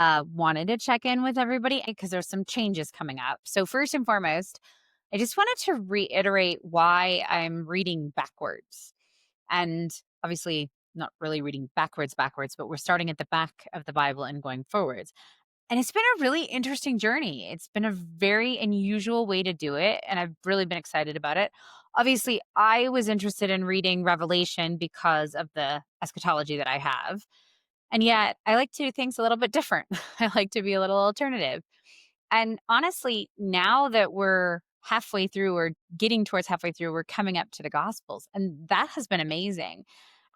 Wanted to check in with everybody because there's some changes coming up. So, first and foremost, I just wanted to reiterate why I'm reading backwards. And obviously, not really reading backwards, but we're starting at the back of the Bible and going forwards. And it's been a really interesting journey. It's been a very unusual way to do it, and I've really been excited about it. Obviously, I was interested in reading Revelation because of the eschatology that I have. And yet, I like to do things a little bit different. I like to be a little alternative. And honestly, now that we're halfway through or getting towards halfway through, we're coming up to the Gospels, and that has been amazing.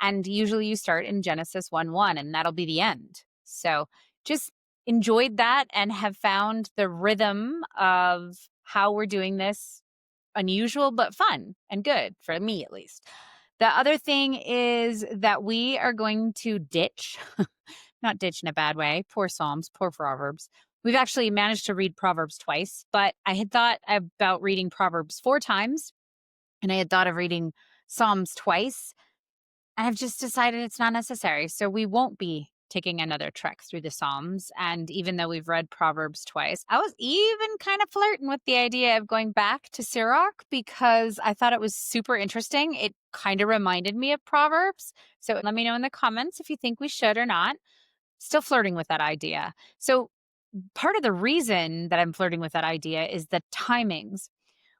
And usually you start in Genesis 1:1, and that'll be the end. So just enjoyed that and have found the rhythm of how we're doing this unusual, but fun and good for me, at least. The other thing is that we are going to ditch, not ditch in a bad way, poor Psalms, poor Proverbs. We've actually managed to read Proverbs twice, but I had thought about reading Proverbs 4 times, and I had thought of reading Psalms twice. And I've just decided it's not necessary. So we won't be taking another trek through the Psalms. And even though we've read Proverbs twice, I was even kind of flirting with the idea of going back to Sirach because I thought it was super interesting. It kind of reminded me of Proverbs. So let me know in the comments if you think we should or not. Still flirting with that idea. So part of the reason that I'm flirting with that idea is the timings.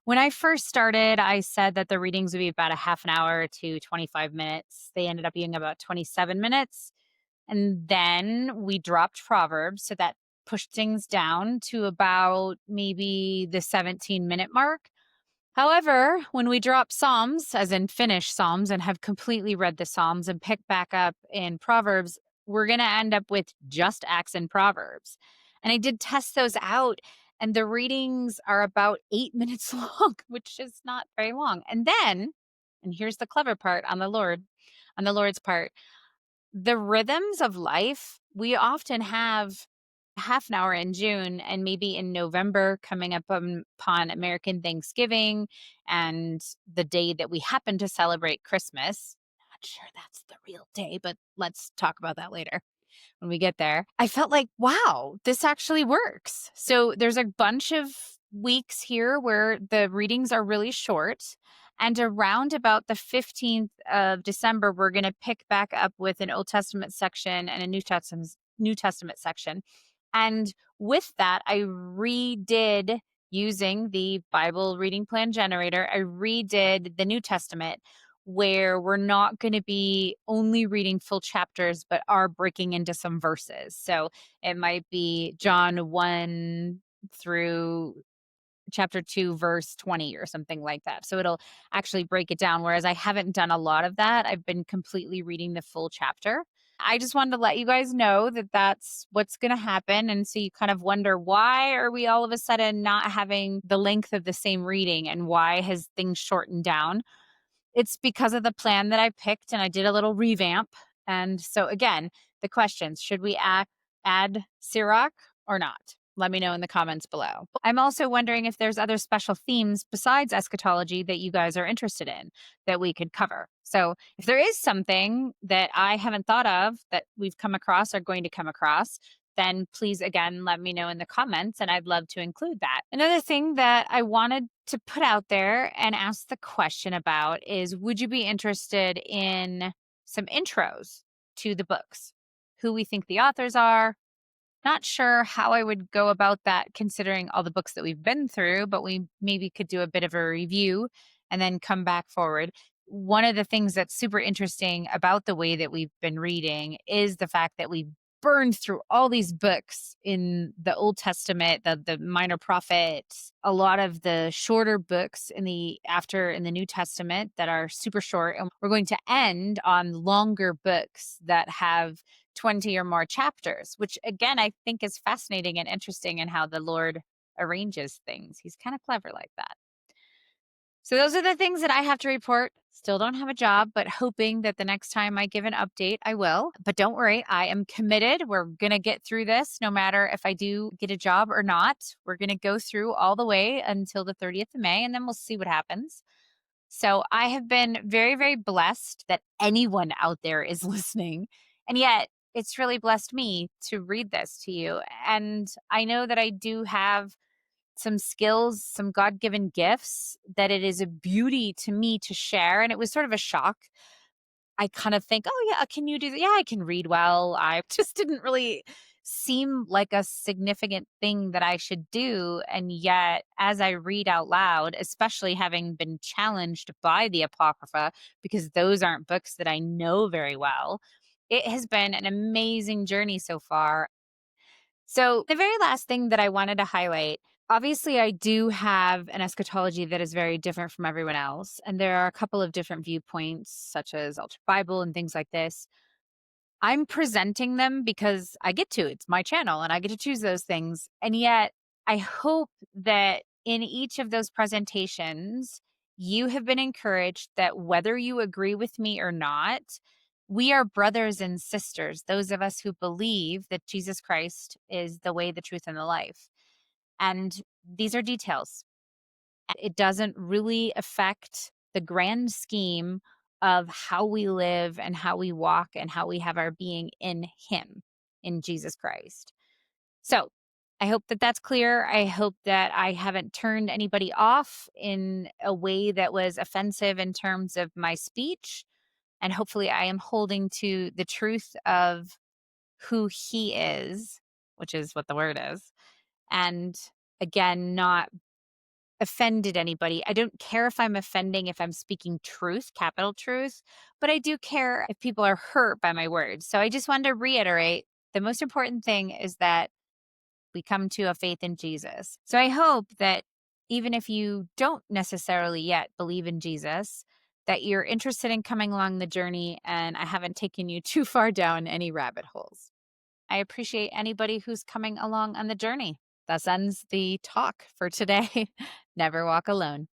When I first started, I said that the readings would be about a half an hour to 25 minutes. They ended up being about 27 minutes. And then we dropped Proverbs. So that pushed things down to about maybe the 17-minute mark. However, when we drop Psalms, as in finish Psalms and have completely read the Psalms and pick back up in Proverbs, we're going to end up with just Acts and Proverbs. And I did test those out, and the readings are about 8 minutes long, which is not very long. And then, and here's the clever part on the Lord's part, the rhythms of life, we often have half an hour in June and maybe in November coming up upon American Thanksgiving and the day that we happen to celebrate Christmas. Not sure that's the real day, but let's talk about that later when we get there. I felt like, wow, this actually works. So there's a bunch of weeks here where the readings are really short. And around about the 15th of December, we're going to pick back up with an Old Testament section and a New Testament section. And with that, I redid using the Bible reading plan generator. I redid the New Testament where we're not going to be only reading full chapters, but are breaking into some verses. So it might be John 1 through chapter 2, verse 20 or something like that. So it'll actually break it down. Whereas I haven't done a lot of that. I've been completely reading the full chapter. I just wanted to let you guys know that that's what's going to happen. And so you kind of wonder, why are we all of a sudden not having the length of the same reading, and why has things shortened down? It's because of the plan that I picked, and I did a little revamp. And so again, the questions, should we add Sirach or not? Let me know in the comments below. I'm also wondering if there's other special themes besides eschatology that you guys are interested in that we could cover. So if there is something that I haven't thought of that we've come across or going to come across, then please, again, let me know in the comments, and I'd love to include that. Another thing that I wanted to put out there and ask the question about is, would you be interested in some intros to the books? Who we think the authors are? Not sure how I would go about that considering all the books that we've been through, but we maybe could do a bit of a review and then come back forward. One of the things that's super interesting about the way that we've been reading is the fact that we've burned through all these books in the Old Testament, the minor prophets, a lot of the shorter books in the New Testament that are super short. And we're going to end on longer books that have 20 or more chapters, which again, I think is fascinating and interesting in how the Lord arranges things. He's kind of clever like that. So those are the things that I have to report. Still don't have a job, but hoping that the next time I give an update, I will. But don't worry, I am committed. We're going to get through this no matter if I do get a job or not. We're going to go through all the way until the 30th of May, and then we'll see what happens. So I have been very, very blessed that anyone out there is listening. And yet, it's really blessed me to read this to you. And I know that I do have some skills, some God given gifts that it is a beauty to me to share. And it was sort of a shock. I kind of think, oh, yeah, can you do that? Yeah, I can read well. I just didn't really seem like a significant thing that I should do. And yet, as I read out loud, especially having been challenged by the Apocrypha, because those aren't books that I know very well, it has been an amazing journey so far. So, the very last thing that I wanted to highlight, obviously, I do have an eschatology that is very different from everyone else. And there are a couple of different viewpoints, such as Ultra Bible and things like this. I'm presenting them because I get to. It's my channel and I get to choose those things. And yet, I hope that in each of those presentations, you have been encouraged that whether you agree with me or not, we are brothers and sisters, those of us who believe that Jesus Christ is the way, the truth, and the life. And these are details. It doesn't really affect the grand scheme of how we live and how we walk and how we have our being in Him, in Jesus Christ. So I hope that that's clear. I hope that I haven't turned anybody off in a way that was offensive in terms of my speech. And hopefully, I am holding to the truth of who He is, which is what the word is. And again, not offended anybody. I don't care if I'm offending, if I'm speaking truth, capital truth, but I do care if people are hurt by my words. So I just wanted to reiterate the most important thing is that we come to a faith in Jesus. So I hope that even if you don't necessarily yet believe in Jesus, that you're interested in coming along the journey and I haven't taken you too far down any rabbit holes. I appreciate anybody who's coming along on the journey. Thus ends the talk for today. Never walk alone.